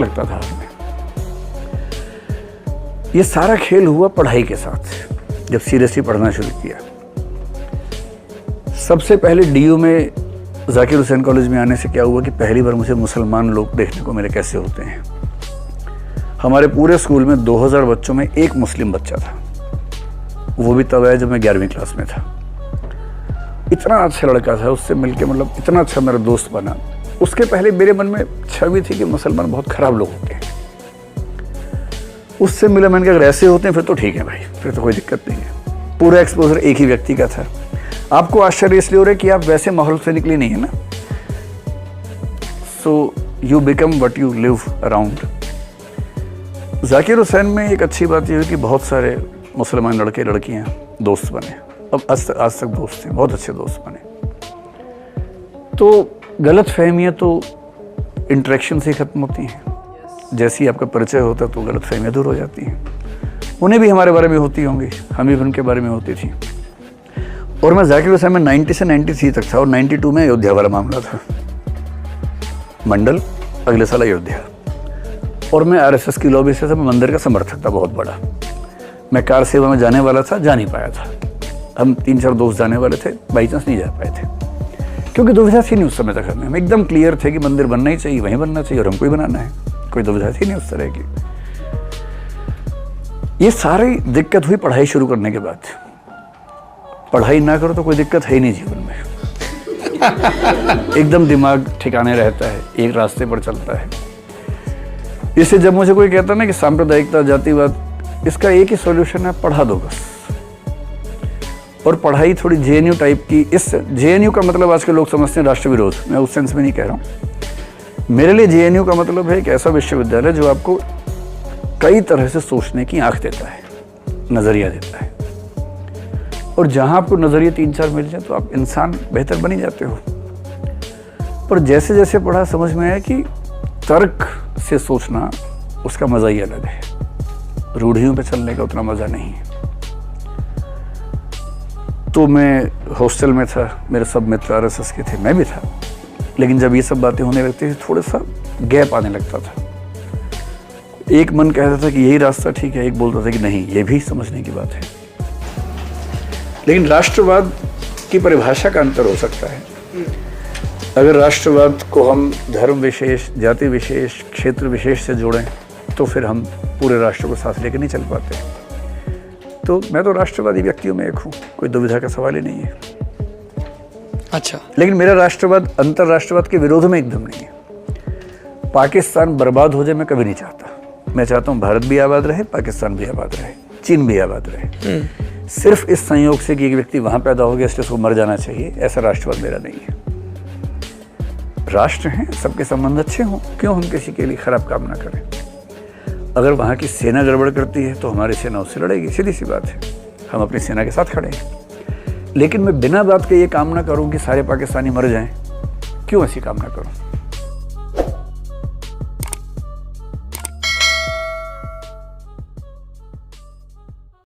लगता था हमें। ये सारा खेल हुआ पढ़ाई के साथ। जब सीरियसली पढ़ना शुरू किया, सबसे पहले डीयू में जाकिर हुसैन कॉलेज में आने से क्या हुआ कि पहली बार मुझे मुसलमान लोग देखने को मिले कैसे होते हैं। हमारे पूरे स्कूल में 2000 बच्चों में एक मुस्लिम बच्चा था, वो भी तब है जब मैं 11वीं क्लास में था। इतना अच्छा लड़का था, उससे मिलके मतलब इतना अच्छा मेरा दोस्त बना। उसके पहले मेरे मन में छवि थी कि मुसलमान बहुत खराब लोग होते हैं। उससे मिला, मैंने कहा अगर ऐसे होते हैं फिर तो ठीक है भाई, फिर तो कोई दिक्कत नहीं है। पूरा एक्सपोजर एक ही व्यक्ति का था। आपको आश्चर्य इसलिए हो रहा है कि आप वैसे माहौल से निकले नहीं है ना, so you become what you live around. Zakir Hussain में एक अच्छी बात यह हुई कि बहुत सारे मुसलमान लड़के लड़कियां दोस्त बने। अब आज तक दोस्त हैं, बहुत अच्छे दोस्त बने। तो गलत फहमियाँ तो इंटरेक्शन से ही खत्म होती हैं। जैसे ही आपका परिचय होता तो गलत फहमियाँ दूर हो जाती हैं। उन्हें भी हमारे बारे में होती होंगी, हमें भी उनके बारे में होती थी। और मैं जाकिर हुसैन में 90 से 93 तक था, और 92 में अयोध्या वाला मामला था। मंडल अगले साल अयोध्या, और मैं आरएसएस की लॉबी से मैं मंदिर का समर्थक था बहुत बड़ा। मैं कार सेवा में जाने वाला था, जा नहीं पाया था। हम 3-4 दोस्त जाने वाले थे, बाई चांस नहीं जा पाए थे क्योंकि दुविधा थी नहीं उस समय तक हमें। हम एकदम क्लियर थे कि मंदिर बनना ही चाहिए, वहीं बनना चाहिए, और हमको ही बनाना है। कोई दुविधा थी नहीं उस तरह की। ये सारी दिक्कत हुई पढ़ाई शुरू करने के बाद। पढ़ाई ना करो तो कोई दिक्कत है ही नहीं जीवन में। एकदम दिमाग ठिकाने रहता है, एक रास्ते पर चलता है। इससे जब मुझे कोई कहता ना कि सांप्रदायिकता, जातिवाद, इसका एक ही सॉल्यूशन है, पढ़ा दो बस। और पढ़ाई थोड़ी जेएनयू टाइप की। इस जेएनयू का मतलब आजकल लोग समझते हैं राष्ट्र विरोध, मैं उस सेंस में नहीं कह रहा हूँ। मेरे लिए जेएनयू का मतलब है एक ऐसा विश्वविद्यालय जो आपको कई तरह से सोचने की आंख देता है, नजरिया देता है। और जहां आपको नजरिए 3-4 मिल जाए तो आप इंसान बेहतर बन ही जाते हो। पर जैसे जैसे पढ़ा समझ में आया कि तर्क से सोचना उसका मजा ही अलग है, रूढ़ियों पे चलने का उतना मजा नहीं है। तो मैं हॉस्टल में था, मेरे सब मित्र आरएसएस के थे, मैं भी था। लेकिन जब ये सब बातें होने लगती थी थोड़ा सा गैप आने लगता था। एक मन कहता था कि यही रास्ता ठीक है, एक बोलता था कि नहीं, ये भी समझने की बात है। लेकिन राष्ट्रवाद की परिभाषा का अंतर हो सकता है। अगर राष्ट्रवाद को हम धर्म विशेष, जाति विशेष, क्षेत्र विशेष से जोड़ें तो फिर हम पूरे राष्ट्र को साथ लेकर नहीं चल पाते। तो मैं तो राष्ट्रवादी व्यक्तियों में एक हूँ, कोई दुविधा का सवाल ही नहीं है। अच्छा, लेकिन मेरा राष्ट्रवाद अंतरराष्ट्रवाद के विरोध में एकदम नहीं है। पाकिस्तान बर्बाद हो जाए मैं कभी नहीं चाहता। मैं चाहता हूँ भारत भी आबाद रहे, पाकिस्तान भी आबाद रहे, चीन भी आबाद रहे। सिर्फ इस संयोग से कि एक व्यक्ति वहां पैदा हो गया इसलिए उसको मर जाना चाहिए, ऐसा राष्ट्रवाद मेरा नहीं है। राष्ट्र हैं, सबके संबंध अच्छे हों, क्यों हम किसी के लिए खराब काम ना करें। अगर वहाँ की सेना गड़बड़ करती है तो हमारी सेना उससे लड़ेगी, सीधी सी बात है। हम अपनी सेना के साथ खड़े हैं। लेकिन मैं बिना बात के ये कामना करूं कि सारे पाकिस्तानी मर जाएं, क्यों ऐसी कामना करूं।